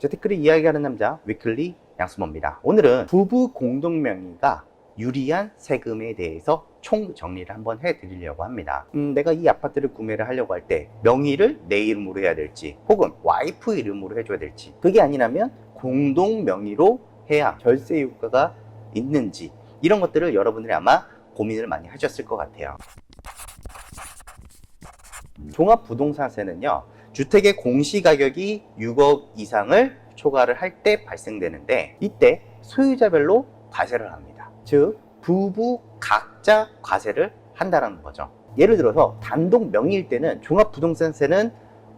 재테크를 이야기하는 남자 위클리 양수모입니다. 오늘은 부부 공동명의가 유리한 세금에 대해서 총 정리를 한번 해드리려고 합니다. 내가 이 아파트를 구매를 하려고 할 때 명의를 내 이름으로 해야 될지 혹은 와이프 이름으로 해줘야 될지, 그게 아니라면 공동명의로 해야 절세 효과가 있는지, 이런 것들을 여러분들이 아마 고민을 많이 하셨을 것 같아요. 종합부동산세는요, 주택의 공시가격이 6억 이상을 초과를 할 때 발생되는데, 이때 소유자별로 과세를 합니다. 즉 부부 각자 과세를 한다는 거죠. 예를 들어서 단독 명의일 때는 종합부동산세는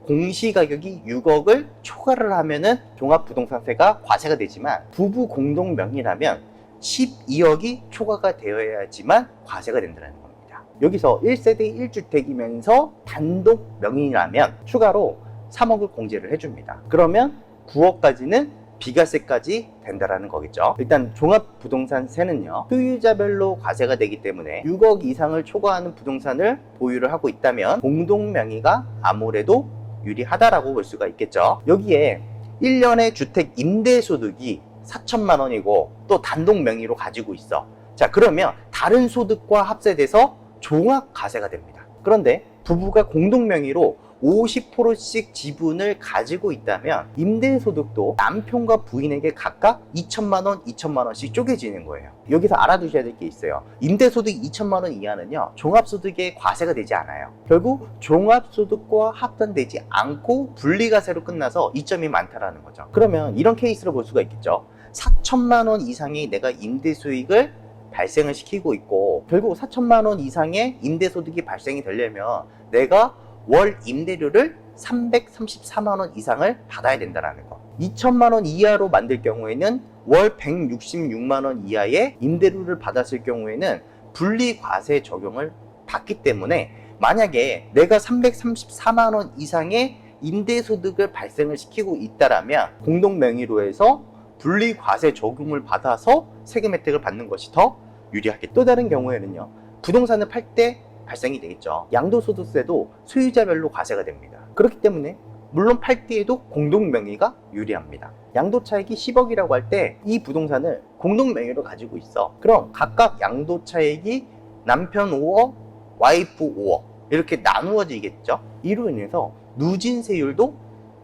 공시가격이 6억을 초과를 하면은 종합부동산세가 과세가 되지만, 부부 공동 명의라면 12억이 초과가 되어야지만 과세가 된다는 겁니다. 여기서 1세대 1주택이면서 단독 명의라면 추가로 3억을 공제를 해줍니다. 그러면 9억까지는 비과세까지 된다라는 거겠죠. 일단 종합부동산세는요, 소유자별로 과세가 되기 때문에 6억 이상을 초과하는 부동산을 보유를 하고 있다면 공동명의가 아무래도 유리하다라고 볼 수가 있겠죠. 여기에 1년의 주택 임대소득이 4천만 원이고 또 단독 명의로 가지고 있어. 자, 그러면 다른 소득과 합세돼서 종합과세가 됩니다. 그런데 부부가 공동명의로 50%씩 지분을 가지고 있다면 임대소득도 남편과 부인에게 각각 2천만 원, 2천만 원씩 쪼개지는 거예요. 여기서 알아두셔야 될 게 있어요. 임대소득 2천만 원 이하는요, 종합소득에 과세가 되지 않아요. 결국 종합소득과 합산되지 않고 분리과세로 끝나서 이점이 많다라는 거죠. 그러면 이런 케이스로 볼 수가 있겠죠. 4천만 원 이상의 내가 임대수익을 발생을 시키고 있고, 결국 4천만 원 이상의 임대소득이 발생이 되려면 내가 월 임대료를 334만 원 이상을 받아야 된다는 거. 2천만 원 이하로 만들 경우에는 월 166만 원 이하의 임대료를 받았을 경우에는 분리과세 적용을 받기 때문에, 만약에 내가 334만 원 이상의 임대소득을 발생을 시키고 있다라면 공동명의로 해서 분리과세 적용을 받아서 세금 혜택을 받는 것이 더 유리하겠죠. 또 다른 경우에는요, 부동산을 팔 때 발생이 되겠죠. 양도소득세도 소유자별로 과세가 됩니다. 그렇기 때문에 물론 팔 때에도 공동명의가 유리합니다. 양도차익이 10억이라고 할 때 이 부동산을 공동명의로 가지고 있어. 그럼 각각 양도차익이 남편 5억, 와이프 5억 이렇게 나누어지겠죠. 이로 인해서 누진세율도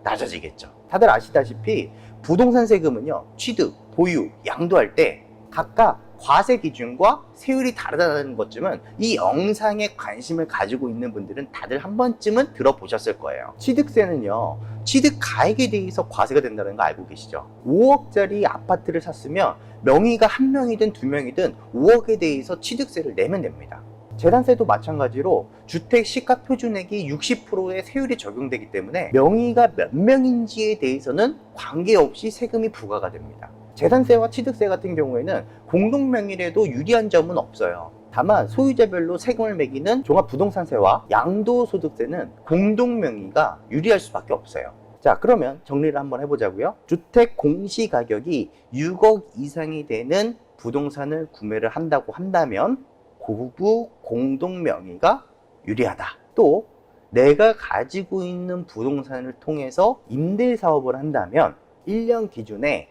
낮아지겠죠. 다들 아시다시피 부동산 세금은요, 취득, 보유, 양도할 때 각각 과세 기준과 세율이 다르다는 것쯤은 이 영상에 관심을 가지고 있는 분들은 다들 한 번쯤은 들어보셨을 거예요. 취득세는요, 취득 가액에 대해서 과세가 된다는 거 알고 계시죠? 5억짜리 아파트를 샀으면 명의가 한 명이든 두 명이든 5억에 대해서 취득세를 내면 됩니다. 재산세도 마찬가지로 주택 시가 표준액이 60%의 세율이 적용되기 때문에 명의가 몇 명인지에 대해서는 관계없이 세금이 부과가 됩니다. 재산세와 취득세 같은 경우에는 공동명의라도 유리한 점은 없어요. 다만 소유자별로 세금을 매기는 종합부동산세와 양도소득세는 공동명의가 유리할 수밖에 없어요. 자, 그러면 정리를 한번 해보자고요. 주택 공시가격이 6억 이상이 되는 부동산을 구매를 한다고 한다면 부부 공동명의가 유리하다. 또 내가 가지고 있는 부동산을 통해서 임대사업을 한다면 1년 기준에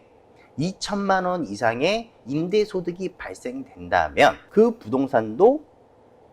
2천만 원 이상의 임대소득이 발생이 된다면 그 부동산도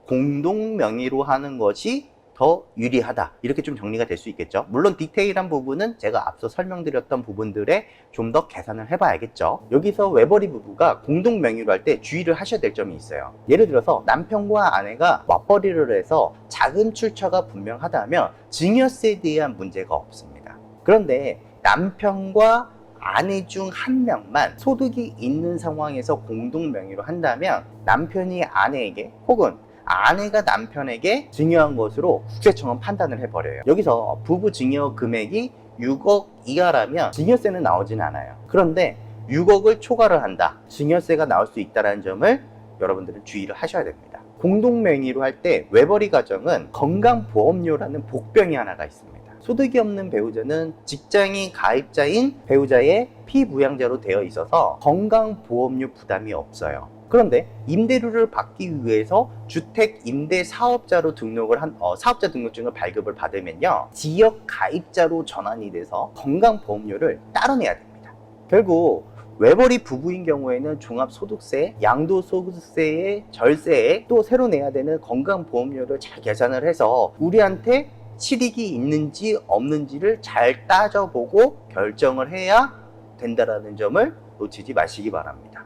공동명의로 하는 것이 더 유리하다. 이렇게 좀 정리가 될 수 있겠죠. 물론 디테일한 부분은 제가 앞서 설명드렸던 부분들에 좀 더 계산을 해봐야겠죠. 여기서 외벌이 부부가 공동명의로 할 때 주의를 하셔야 될 점이 있어요. 예를 들어서 남편과 아내가 맞벌이를 해서 자금 출처가 분명하다면 증여세에 대한 문제가 없습니다. 그런데 남편과 아내 중 한 명만 소득이 있는 상황에서 공동명의로 한다면 남편이 아내에게 혹은 아내가 남편에게 증여한 것으로 국세청은 판단을 해버려요. 여기서 부부 증여 금액이 6억 이하라면 증여세는 나오진 않아요. 그런데 6억을 초과를 한다, 증여세가 나올 수 있다는 점을 여러분들은 주의를 하셔야 됩니다. 공동명의로 할 때 외벌이 가정은 건강보험료라는 복병이 하나가 있습니다. 소득이 없는 배우자는 직장인 가입자인 배우자의 피부양자로 되어 있어서 건강보험료 부담이 없어요. 그런데 임대료를 받기 위해서 주택 임대 사업자로 등록을 사업자 등록증을 발급을 받으면요, 지역 가입자로 전환이 돼서 건강보험료를 따로 내야 됩니다. 결국 외벌이 부부인 경우에는 종합소득세, 양도소득세에 절세에 또 새로 내야 되는 건강보험료를 잘 계산을 해서 우리한테 실익이 있는지 없는지를 잘 따져보고 결정을 해야 된다는 점을 놓치지 마시기 바랍니다.